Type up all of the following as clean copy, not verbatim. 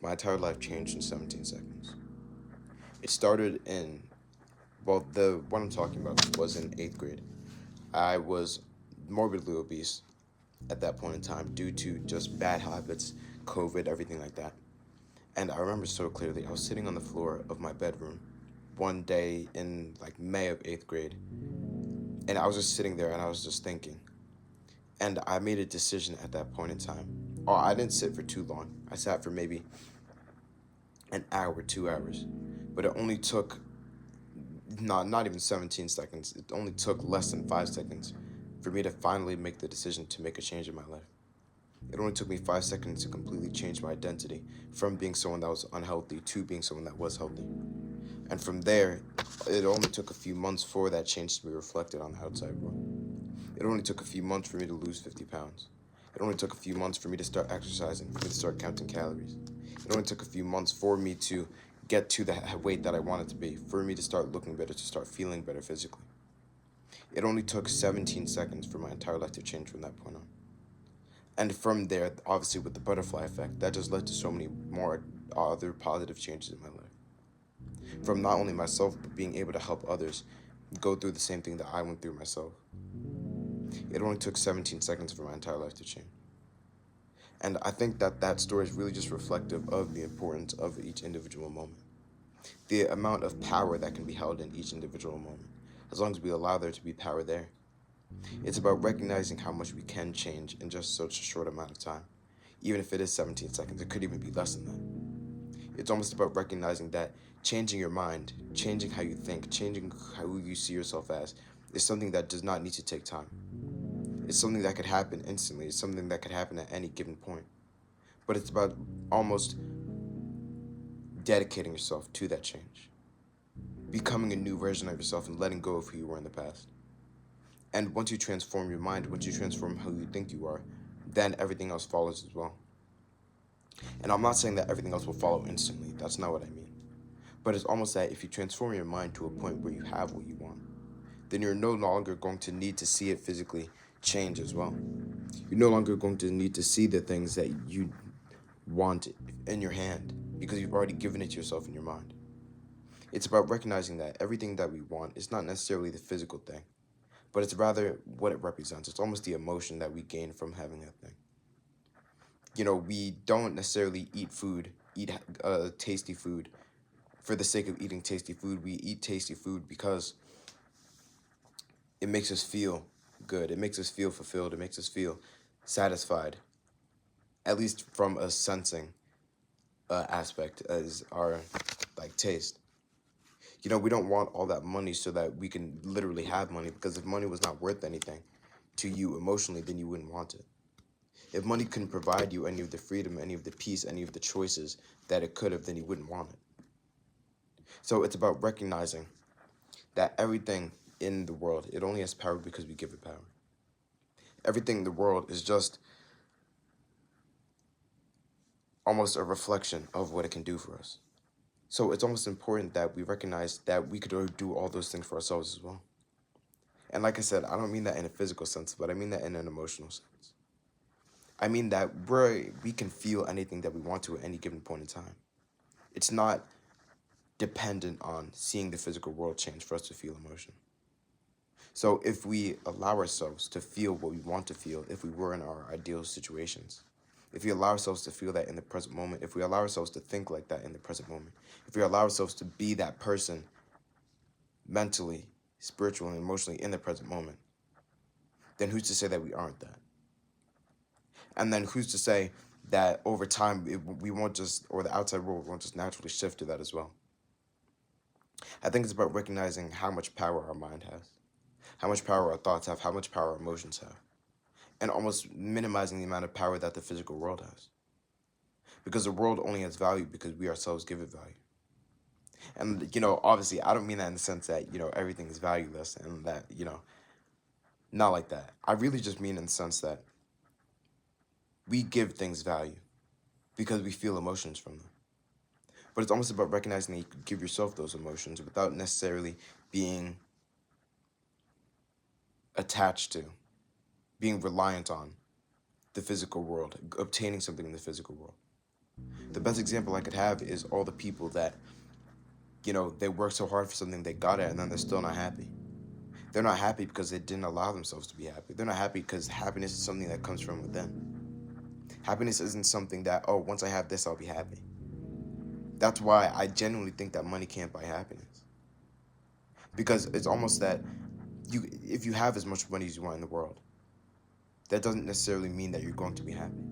My entire life changed in 17 seconds. It started in, well, the one I'm talking about was in 8th grade. I was morbidly obese at that point in time due to just bad habits, COVID, everything like that. And I remember so clearly, I was sitting on the floor of my bedroom one day in like May of 8th grade, and I was just sitting there and I was just thinking. And I made a decision at that point in time. Oh, I didn't sit for too long. I sat for maybe an hour, 2 hours. But it only took not even 17 seconds. It only took less than 5 seconds for me to finally make the decision to make a change in my life. It only took me 5 seconds to completely change my identity from being someone that was unhealthy to being someone that was healthy. And from there, it only took a few months for that change to be reflected on the outside world. It only took a few months for me to lose 50 pounds. It only took a few months for me to start exercising, for me to start counting calories. It only took a few months for me to get to the weight that I wanted to be, for me to start looking better, to start feeling better physically. It only took 17 seconds for my entire life to change from that point on. And from there, obviously with the butterfly effect, that just led to so many more other positive changes in my life. From not only myself, but being able to help others go through the same thing that I went through myself. It only took 17 seconds for my entire life to change. And I think that that story is really just reflective of the importance of each individual moment. The amount of power that can be held in each individual moment, as long as we allow there to be power there. It's about recognizing how much we can change in just such a short amount of time. Even if it is 17 seconds, it could even be less than that. It's almost about recognizing that changing your mind, changing how you think, changing how you see yourself as, is something that does not need to take time. It's something that could happen instantly. It's something that could happen at any given point. But it's about almost dedicating yourself to that change, becoming a new version of yourself and letting go of who you were in the past. And once you transform your mind, once you transform who you think you are, then everything else follows as well. And I'm not saying that everything else will follow instantly. That's not what I mean. But it's almost that if you transform your mind to a point where you have what you want, then you're no longer going to need to see it physically change as well. You're no longer going to need to see the things that you want in your hand because you've already given it to yourself in your mind. It's about recognizing that everything that we want is not necessarily the physical thing, but it's rather what it represents. It's almost the emotion that we gain from having that thing. You know, we don't necessarily eat tasty food for the sake of eating tasty food. We eat tasty food because it makes us feel good. It makes us feel fulfilled. It makes us feel satisfied, at least from a sensing aspect as our like taste. You know, we don't want all that money so that we can literally have money, because if money was not worth anything to you emotionally, then you wouldn't want it. If money couldn't provide you any of the freedom, any of the peace, any of the choices that it could have, then you wouldn't want it. So it's about recognizing that everything in the world, it only has power because we give it power. Everything in the world is just almost a reflection of what it can do for us. So it's almost important that we recognize that we could do all those things for ourselves as well. And like I said, I don't mean that in a physical sense, but I mean that in an emotional sense. I mean that we can feel anything that we want to at any given point in time. It's not dependent on seeing the physical world change for us to feel emotion. So if we allow ourselves to feel what we want to feel, if we were in our ideal situations, if we allow ourselves to feel that in the present moment, if we allow ourselves to think like that in the present moment, if we allow ourselves to be that person mentally, spiritually, and emotionally in the present moment, then who's to say that we aren't that? And then who's to say that over time we won't just, or the outside world won't just naturally shift to that as well? I think it's about recognizing how much power our mind has, how much power our thoughts have, how much power our emotions have, and almost minimizing the amount of power that the physical world has. Because the world only has value because we ourselves give it value. And, you know, obviously, I don't mean that in the sense that, you know, everything is valueless and that, you know, not like that. I really just mean in the sense that we give things value because we feel emotions from them. But it's almost about recognizing that you can give yourself those emotions without necessarily being attached to, being reliant on the physical world, obtaining something in the physical world. The best example I could have is all the people that, they work so hard for something they got it and then they're still not happy. They're not happy because they didn't allow themselves to be happy. They're not happy because happiness is something that comes from within. Happiness isn't something that, oh, once I have this, I'll be happy. That's why I genuinely think that money can't buy happiness. Because it's almost that if you have as much money as you want in the world, that doesn't necessarily mean that you're going to be happy.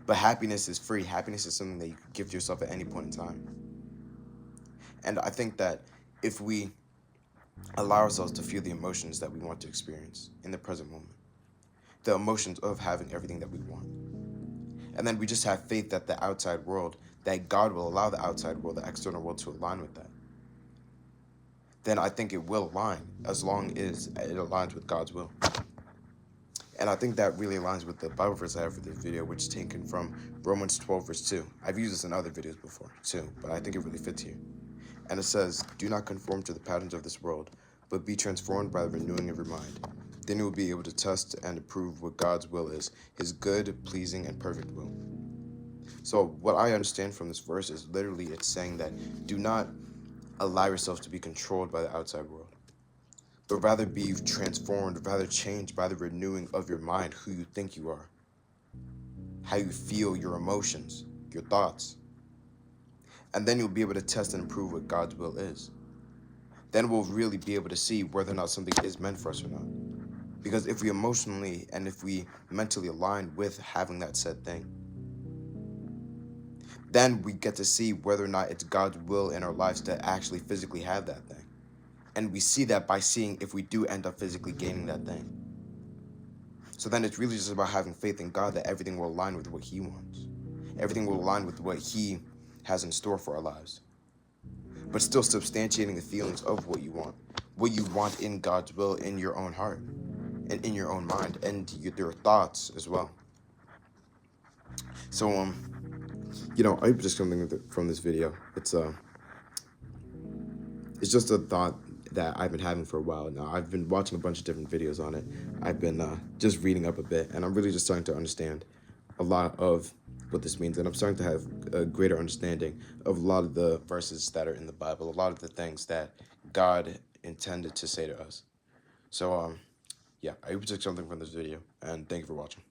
But happiness is free. Happiness is something that you can give to yourself at any point in time. And I think that if we allow ourselves to feel the emotions that we want to experience in the present moment, the emotions of having everything that we want, and then we just have faith that the outside world, that God will allow the outside world, the external world, to align with that, then I think it will align as long as it aligns with God's will. And I think that really aligns with the Bible verse I have for this video, which is taken from Romans 12, verse 2. I've used this in other videos before, too, but I think it really fits here. And it says, "Do not conform to the patterns of this world, but be transformed by the renewing of your mind. Then you will be able to test and approve what God's will is, his good, pleasing, and perfect will." So what I understand from this verse is literally it's saying that do not allow yourself to be controlled by the outside world, but rather be transformed, rather changed by the renewing of your mind, who you think you are, how you feel, your emotions, your thoughts. And then you'll be able to test and improve what God's will is. Then we'll really be able to see whether or not something is meant for us or not. Because if we emotionally and if we mentally align with having that said thing, then we get to see whether or not it's God's will in our lives to actually physically have that thing. And we see that by seeing if we do end up physically gaining that thing. So then it's really just about having faith in God that everything will align with what he wants. Everything will align with what he has in store for our lives. But still substantiating the feelings of what you want in God's will, in your own heart, and in your own mind, and your thoughts as well. So, I hope just something from this video. It's just a thought that I've been having for a while now. I've been watching a bunch of different videos on it. I've been just reading up a bit, and I'm really just starting to understand a lot of what this means, and I'm starting to have a greater understanding of a lot of the verses that are in the Bible, a lot of the things that God intended to say to us. So, yeah, I hope you took something from this video, and thank you for watching.